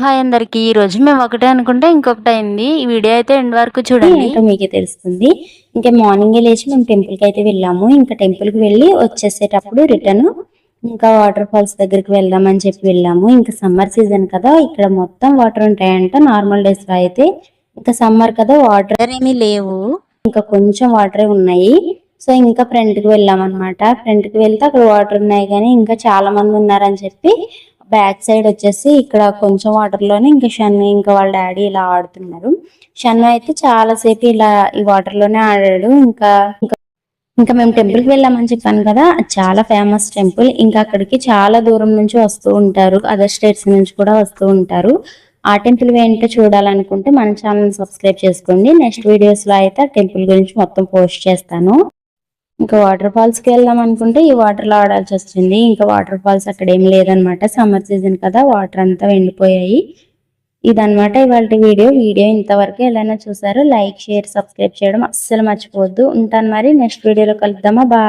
Hi అందరికి. ఈ రోజు మేము ఒకటే అనుకుంటే ఇంకొకటి అయింది. ఈ వీడియో అయితే ఎండ్ వరకు చూడండి. ఏంటో మీకే తెలుస్తుంది. ఇంకా మార్నింగే లేచి మేము టెంపుల్కి అయితే వెళ్ళాము. ఇంకా టెంపుల్కి వెళ్ళి వచ్చేసేటప్పుడు రిటర్న్ ఇంకా వాటర్ ఫాల్స్ దగ్గరికి వెళ్దామని చెప్పి వెళ్ళాము. ఇంకా సమ్మర్ సీజన్ కదా, ఇక్కడ మొత్తం వాటర్ ఉంటాయంట. నార్మల్ డేస్ లో అయితే ఇంకా సమ్మర్ కదా వాటర్ ఏమీ లేవు, ఇంకా కొంచెం వాటరే ఉన్నాయి. సో ఇంకా ఫ్రంట్ కి వెళ్ళామన్నమాట. ఫ్రంట్ కి వెళ్తే అక్కడ వాటర్ ఉన్నాయి, కానీ ఇంకా చాలా మంది ఉన్నారని చెప్పి బ్యాక్ సైడ్ వచ్చేసి ఇక్కడ కొంచెం వాటర్ లోనే ఇంకా షన్ను ఇంకా వాళ్ళ డాడీ ఇలా ఆడుతున్నారు. షన్ను అయితే చాలా సేపు ఇలా ఈ వాటర్ లోనే ఆడాడు. ఇంకా ఇంకా మేము టెంపుల్ కి వెళ్ళామని చెప్పాను కదా, అది చాలా ఫేమస్ టెంపుల్. ఇంకా అక్కడికి చాలా దూరం నుంచి వస్తూ ఉంటారు, అదర్ స్టేట్స్ నుంచి కూడా వస్తూ ఉంటారు. ఆ టెంపుల్ ఏంటో చూడాలనుకుంటే మన ఛానల్ సబ్స్క్రైబ్ చేసుకోండి. నెక్స్ట్ వీడియోస్ లో అయితే టెంపుల్ గురించి మొత్తం పోస్ట్ చేస్తాను. ఇంకా వాటర్ ఫాల్స్ కి వెళ్దాం అనుకుంటే ఈ వాటర్ లో ఆడాల్సి వచ్చింది. ఇంకా వాటర్ ఫాల్స్ అక్కడ ఏం లేదనమాట, సమ్మర్ సీజన్ కదా వాటర్ అంతా ఎండిపోయాయి. ఇదనమాట ఇవాళ వీడియో ఇంతవరకు ఎలా చూసారో లైక్ షేర్ సబ్స్క్రైబ్ చేయడం అస్సలు మర్చిపోవద్దు. ఉంటాను మరి, నెక్స్ట్ వీడియోలో కలుద్దామా. బాయ్.